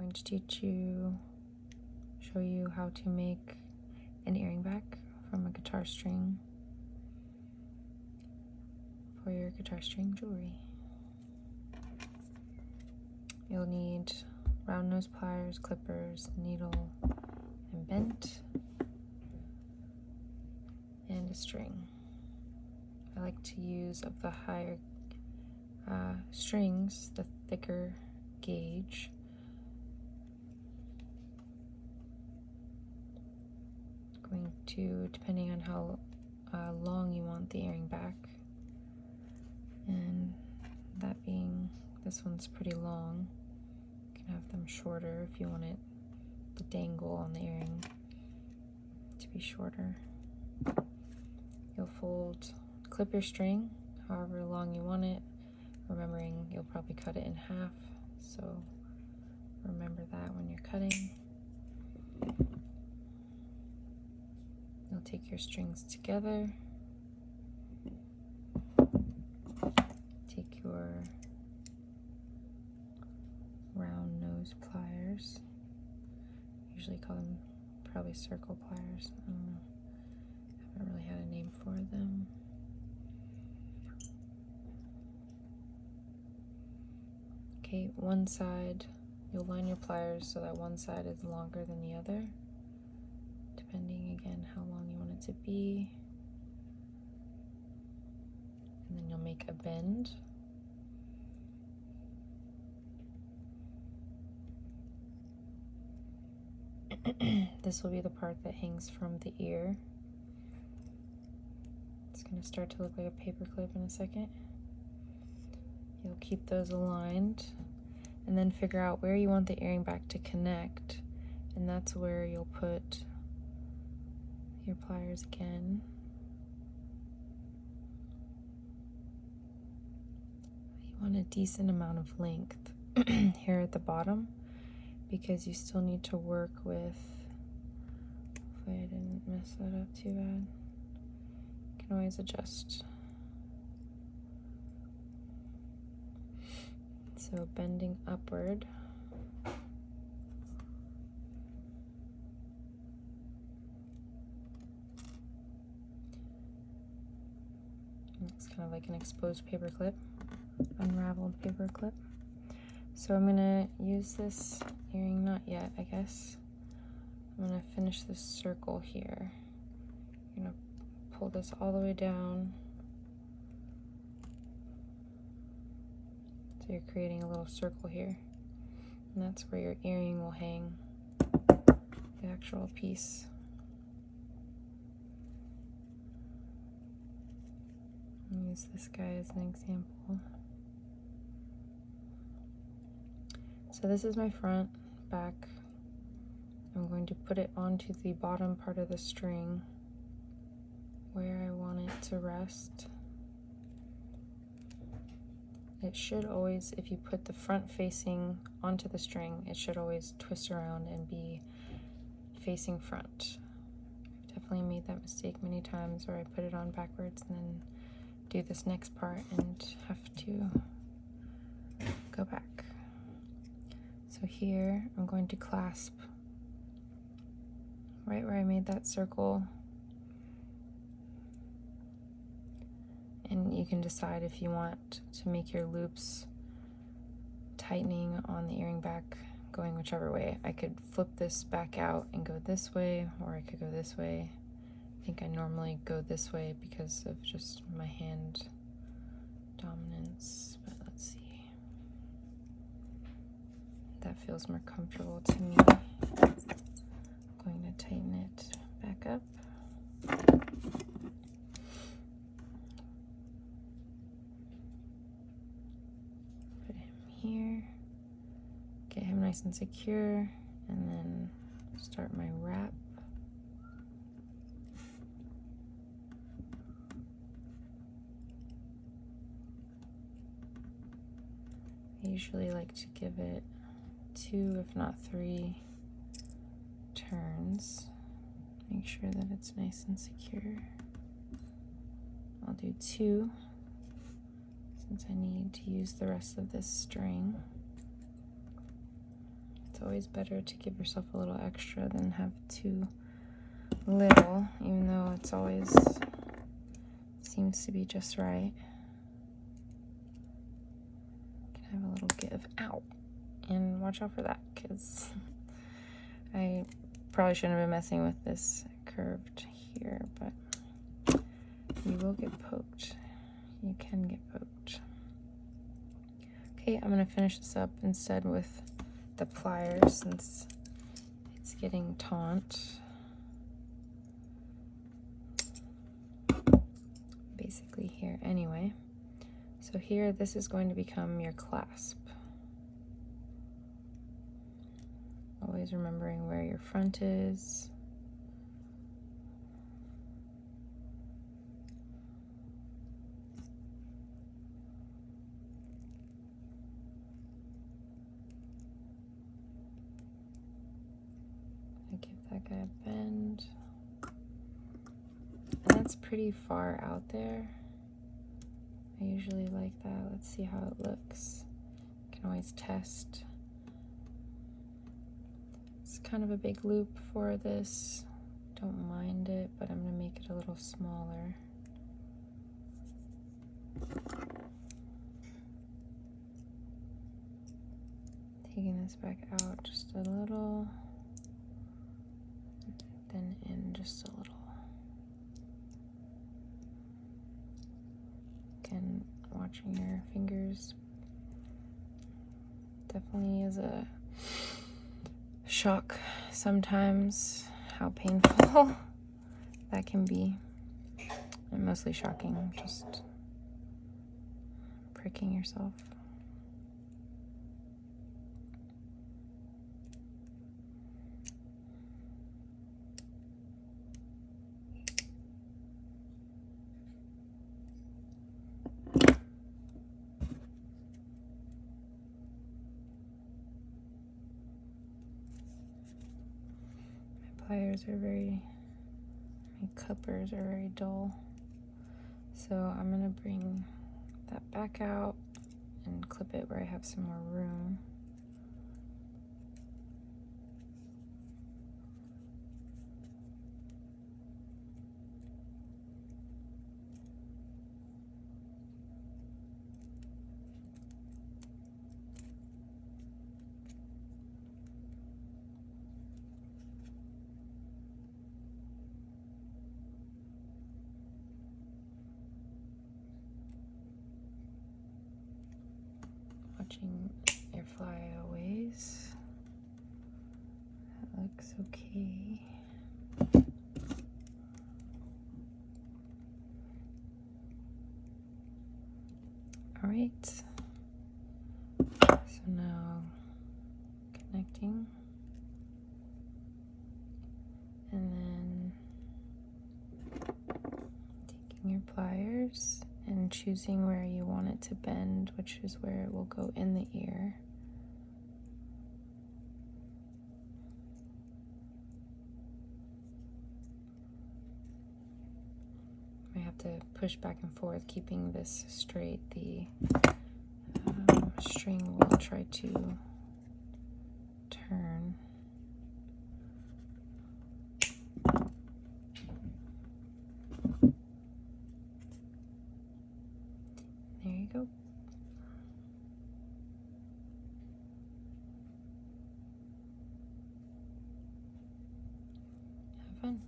going to show you how to make an earring back from a guitar string for your guitar string jewelry. You'll need round nose pliers, clippers, needle, and bent, and a string. I like to use of the higher strings, the thicker gauge. Going to, depending on how long you want the earring back, and that being, this one's pretty long. You can have them shorter if you want it, the dangle on the earring to be shorter. You'll clip your string however long you want it, remembering you'll probably cut it in half, so remember that when you're cutting. You'll take your strings together, take your round nose pliers, usually call them probably circle pliers, I don't know, I haven't really had a name for them. Okay, one side, you'll line your pliers so that one side is longer than the other, depending again how long you want it to be. And then you'll make a bend. This will be the part that hangs from the ear. It's going to start to look like a paper clip in a second. You'll keep those aligned and then figure out where you want the earring back to connect, and that's where you'll put your pliers again. You want a decent amount of length here at the bottom, because you still need to work with, hopefully I didn't mess that up too bad. You can always adjust. So bending upward. It's kind of like an exposed paper clip, unraveled paper clip. So I'm gonna use this earring, not yet, I guess. I'm gonna finish this circle here. I'm gonna pull this all the way down. So you're creating a little circle here. And that's where your earring will hang, the actual piece. I'll use this guy as an example. So this is my front, back. I'm going to put it onto the bottom part of the string where I want it to rest. It should always, if you put the front facing onto the string, it should always twist around and be facing front. I've definitely made that mistake many times where I put it on backwards and then do this next part and have to go back. So here I'm going to clasp right where I made that circle, and you can decide if you want to make your loops tightening on the earring back going whichever way. I could flip this back out and go this way, or I could go this way. I think I normally go this way because of just my hand dominance, but let's see. That feels more comfortable to me. I'm going to tighten it back up. Put him here. Get him nice and secure, and then start my wrap. I usually like to give it 2, if not 3 turns. Make sure that it's nice and secure. I'll do 2 since I need to use the rest of this string. It's always better to give yourself a little extra than have too little, even though it's always seems to be just right. Can have a little give. Ow! And watch out for that, because I probably shouldn't have been messing with this curved here, but you will get poked. You can get poked. Okay, I'm gonna finish this up instead with the pliers since it's getting taut. Basically here anyway. So here, this is going to become your clasp. Always remembering where your front is. I give that guy a bend. And that's pretty far out there. I usually like that. Let's see how it looks. You can always test. It's kind of a big loop for this. Don't mind it, but I'm gonna make it a little smaller. Taking this back out just a little, then in just a little. Again, watching your fingers definitely is a shock sometimes, how painful that can be. And mostly shocking, just pricking yourself. Pliers are my cuppers are very dull. So I'm gonna bring that back out and clip it where I have some more room. Watching your flyaways. That looks okay. All right. So now connecting. And then taking your pliers and choosing where you want it to bend, which is where it will go in the ear. I have to push back and forth, keeping this straight. The string will try to turn. There you go. Have fun.